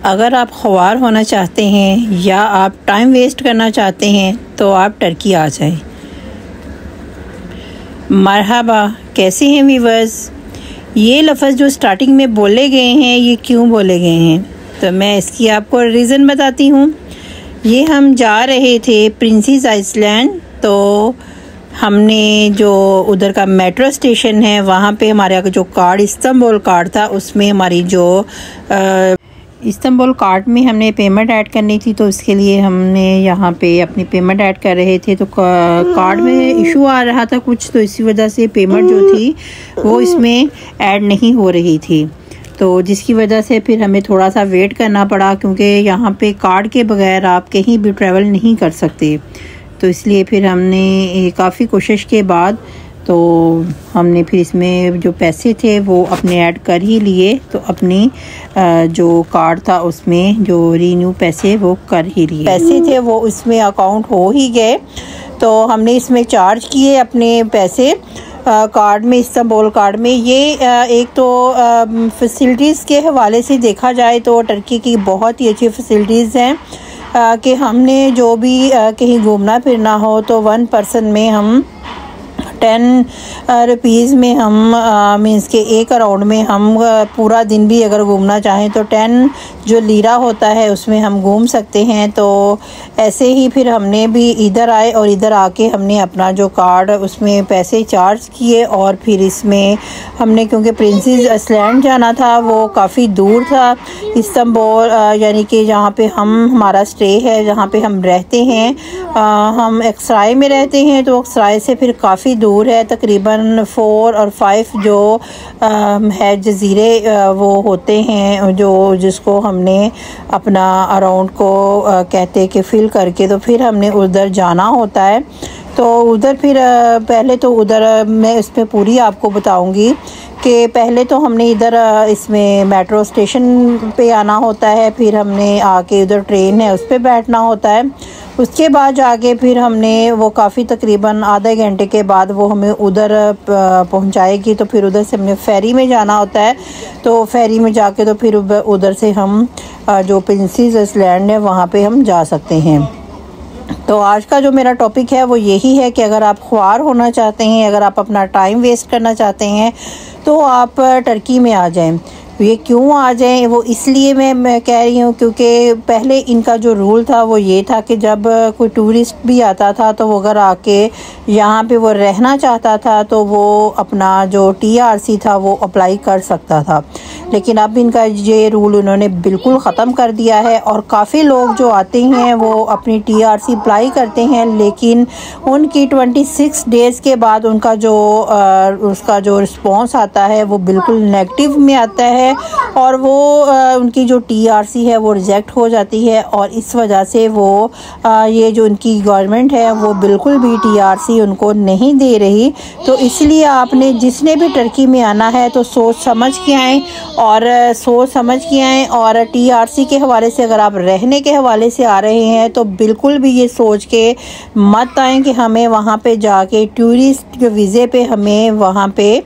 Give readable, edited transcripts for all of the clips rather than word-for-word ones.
अगर आप ख्वार होना चाहते हैं या आप टाइम वेस्ट करना चाहते हैं तो आप टर्की आ जाएं। मरहबा, कैसे हैं व्यूअर्स। ये लफ्ज़ जो स्टार्टिंग में बोले गए हैं ये क्यों बोले गए हैं, तो मैं इसकी आपको रीज़न बताती हूँ। ये हम जा रहे थे प्रिंसेस आइसलैंड, तो हमने जो उधर का मेट्रो स्टेशन है वहाँ पे हमारे जो कार्ड इस्तांबुल कार्ड था उसमें हमारी जो इस्तांबुल कार्ड में हमने पेमेंट ऐड करनी थी, तो इसके लिए हमने यहाँ पे अपनी पेमेंट ऐड कर रहे थे। तो कार्ड में इशू आ रहा था कुछ, तो इसी वजह से पेमेंट जो थी वो इसमें ऐड नहीं हो रही थी, तो जिसकी वजह से फिर हमें थोड़ा सा वेट करना पड़ा, क्योंकि यहाँ पे कार्ड के बगैर आप कहीं भी ट्रैवल नहीं कर सकते। तो इसलिए फिर हमने काफ़ी कोशिश के बाद तो हमने फिर इसमें जो पैसे थे वो अपने ऐड कर ही लिए, तो अपनी जो कार्ड था उसमें जो रीन्यू पैसे वो कर ही लिए। पैसे थे वो इसमें अकाउंट हो ही गए, तो हमने इसमें चार्ज किए अपने पैसे कार्ड में, इस्तांबुल कार्ड में। ये एक तो फैसिलिटीज़ के हवाले से देखा जाए तो टर्की की बहुत ही अच्छी फैसिलिटीज़ हैं कि हमने जो भी कहीं घूमना फिरना हो तो 1 पर्सन में हम 10 रुपीज़ में हम मीन्स के एक राउंड में हम पूरा दिन भी अगर घूमना चाहें तो 10 जो लीरा होता है उसमें हम घूम सकते हैं। तो ऐसे ही फिर हमने भी इधर आए और इधर आके हमने अपना जो कार्ड उसमें पैसे चार्ज किए, और फिर इसमें हमने क्योंकि प्रिंसेस आइसलैंड जाना था वो काफ़ी दूर था इस्तांबुल, यानी कि जहाँ पे हमारा स्टे है, जहाँ पे हम रहते हैं, हम एक्सराय में रहते हैं, तो एक्सराय से फिर काफ़ी दूर है, तकरीबन 4 और 5 जो है जजीरे वो होते हैं, जो जिसको हमने अपना अराउंड को कहते कि फिल करके तो फिर हमने उधर जाना होता है। तो उधर फिर पहले तो उधर मैं इस पर पूरी आपको बताऊंगी कि पहले तो हमने इधर इसमें मेट्रो स्टेशन पे आना होता है, फिर हमने आके उधर ट्रेन है उस पर बैठना होता है। उसके बाद जाके फिर हमने वो काफ़ी तकरीबन आधे घंटे के बाद वो हमें उधर पहुंचाएगी, तो फिर उधर से हमने फेरी में जाना होता है। तो फेरी में जाके तो फिर उधर से हम जो प्रिंसेस आइसलैंड है वहाँ पे हम जा सकते हैं। तो आज का जो मेरा टॉपिक है वो यही है कि अगर आप ख्वार होना चाहते हैं, अगर आप अपना टाइम वेस्ट करना चाहते हैं तो आप टर्की में आ जाएं। ये क्यों आ जाएं, वो इसलिए मैं कह रही हूँ क्योंकि पहले इनका जो रूल था वो ये था कि जब कोई टूरिस्ट भी आता था तो वो अगर आके यहाँ पे वो रहना चाहता था तो वो अपना जो TRC था वो अप्लाई कर सकता था। लेकिन अब इनका ये रूल उन्होंने बिल्कुल ख़त्म कर दिया है, और काफ़ी लोग जो आते हैं वो अपनी TRC अप्लाई करते हैं, लेकिन उनकी 26 डेज़ के बाद उनका जो उसका जो रिस्पॉन्स आता है वो बिल्कुल नेगेटिव में आता है, और वो उनकी जो TRC है वो रिजेक्ट हो जाती है। और इस वजह से वो ये जो उनकी गवर्नमेंट है वो बिल्कुल भी TRC उनको नहीं दे रही। तो इसलिए आपने जिसने भी टर्की में आना है तो सोच समझ के आएँ, और और TRC के हवाले से अगर आप रहने के हवाले से आ रहे हैं तो बिल्कुल भी ये सोच के मत आएँ कि हमें वहाँ पे जाके टूरिस्ट के वीज़े पे हमें वहाँ पे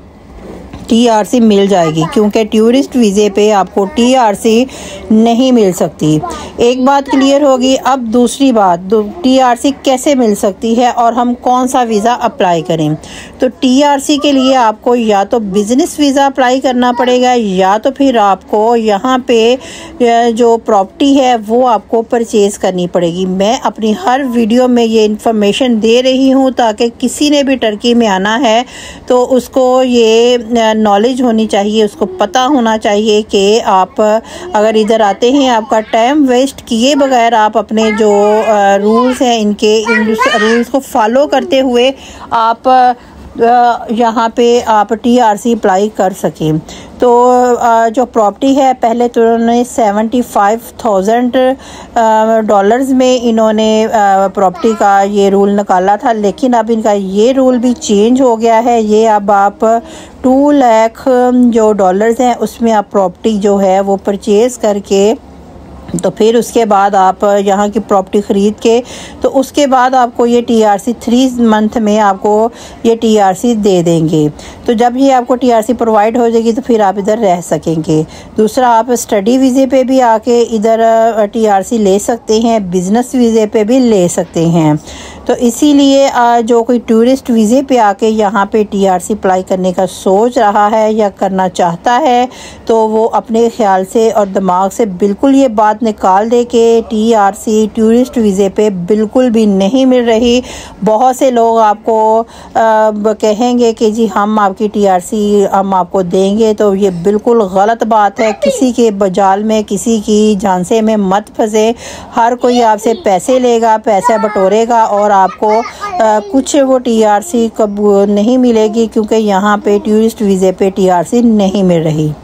TRC मिल जाएगी, क्योंकि टूरिस्ट वीज़े पे आपको TRC नहीं मिल सकती। एक बात क्लियर होगी। अब दूसरी बात, TRC कैसे मिल सकती है और हम कौन सा वीज़ा अप्लाई करें। तो TRC के लिए आपको या तो बिज़नेस वीज़ा अप्लाई करना पड़ेगा, या तो फिर आपको यहाँ पे जो प्रॉपर्टी है वो आपको परचेज़ करनी पड़ेगी। मैं अपनी हर वीडियो में ये इन्फॉर्मेशन दे रही हूँ ताकि किसी ने भी टर्की में आना है तो उसको ये नॉलेज होनी चाहिए, उसको पता होना चाहिए कि आप अगर इधर आते हैं आपका टाइम वेस्ट किए बगैर आप अपने जो रूल्स हैं इन रूल्स को फॉलो करते हुए आप यहाँ पे आप TRC अप्लाई कर सकें। तो जो प्रॉपर्टी है पहले तो उन्होंने $75,000 में इन्होंने प्रॉपर्टी का ये रूल निकाला था, लेकिन अब इनका ये रूल भी चेंज हो गया है। ये अब आप 2 लाख जो डॉलर्स हैं उसमें आप प्रॉपर्टी जो है वो परचेज़ करके तो फिर उसके बाद आप यहाँ की प्रॉपर्टी ख़रीद के तो उसके बाद आपको ये TRC 3 मंथ में आपको ये TRC दे देंगे। तो जब ये आपको TRC प्रोवाइड हो जाएगी तो फिर आप इधर रह सकेंगे। दूसरा, आप स्टडी वीज़े पे भी आके इधर TRC ले सकते हैं, बिज़नेस वीज़े पे भी ले सकते हैं। तो इसीलिए जो कोई टूरिस्ट वीज़े पे आके यहाँ पे TRC अप्लाई करने का सोच रहा है या करना चाहता है तो वो अपने ख्याल से और दिमाग से बिल्कुल ये बात निकाल दे कि TRC टूरिस्ट वीज़े पे बिल्कुल भी नहीं मिल रही। बहुत से लोग आपको कहेंगे कि जी हम आपकी TRC हम आपको देंगे, तो ये बिल्कुल गलत बात है। किसी के बजाल में, किसी की झांसे में मत फंसे। हर कोई आपसे पैसे लेगा, पैसा बटोरेगा और आपको कुछ वो TRC कब नहीं मिलेगी, क्योंकि यहाँ पे टूरिस्ट वीज़े पे TRC नहीं मिल रही।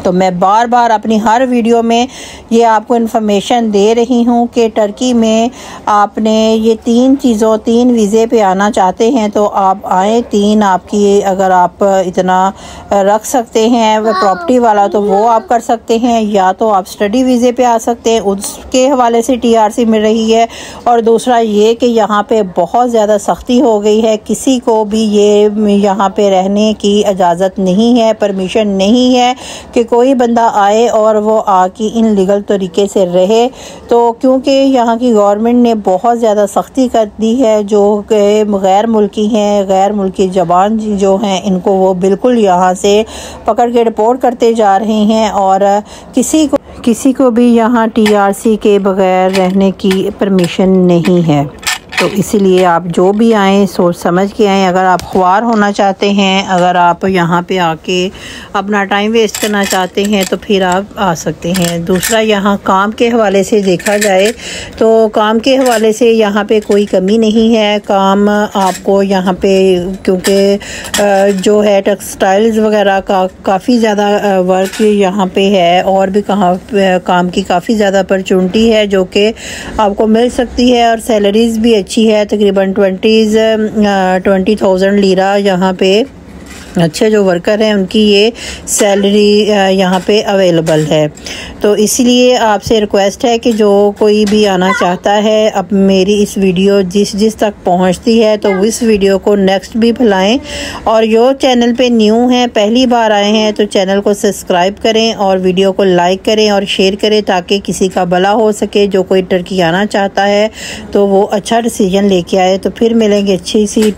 तो मैं बार बार अपनी हर वीडियो में ये आपको इन्फॉर्मेशन दे रही हूँ कि टर्की में आपने ये 3 वीज़े पे आना चाहते हैं तो आप आए। 3 आपकी अगर आप इतना रख सकते हैं वो प्रॉपर्टी वाला तो वो आप कर सकते हैं, या तो आप स्टडी वीज़े पे आ सकते हैं, उसके हवाले से TRC मिल रही है। और दूसरा ये कि यहाँ पे बहुत ज़्यादा सख्ती हो गई है, किसी को भी ये यहाँ पे रहने की इजाज़त नहीं है, परमिशन नहीं है कि कोई बंदा आए और वो आके इन लीगल तरीके से रहे। तो क्योंकि यहाँ की गवर्नमेंट ने बहुत ज़्यादा सख्ती कर दी है, जो गैर मुल्की हैं, गैर मुल्की ज़बान जो हैं, इनको वो बिल्कुल यहाँ से पकड़ के रिपोर्ट करते जा रहे हैं और किसी को भी यहाँ TRC के बगैर रहने की परमिशन नहीं है। तो इसीलिए आप जो भी आएँ सोच समझ के आएँ। अगर आप ख्वार होना चाहते हैं, अगर आप यहाँ पे आके अपना टाइम वेस्ट करना चाहते हैं तो फिर आप आ सकते हैं। दूसरा, यहाँ काम के हवाले से देखा जाए तो काम के हवाले से यहाँ पे कोई कमी नहीं है। काम आपको यहाँ पे क्योंकि जो है टेक्सटाइल्स वगैरह का काफ़ी ज़्यादा वर्क यहाँ पे है और भी काम की काफ़ी ज़्यादा अपॉर्चुनिटी है जो कि आपको मिल सकती है और सैलरीज़ भी अच्छी है। तकरीबन 20,000 लीरा यहाँ पे अच्छे जो वर्कर हैं उनकी ये सैलरी यहाँ पे अवेलेबल है। तो इसलिए आपसे रिक्वेस्ट है कि जो कोई भी आना चाहता है, अब मेरी इस वीडियो जिस तक पहुँचती है तो इस वीडियो को नेक्स्ट भी फैलाएं। और जो चैनल पे न्यू हैं, पहली बार आए हैं, तो चैनल को सब्सक्राइब करें और वीडियो को लाइक करें और शेयर करें ताकि किसी का भला हो सके। जो कोई टर्की आना चाहता है तो वो अच्छा डिसीजन लेके आए। तो फिर मिलेंगे अच्छी सी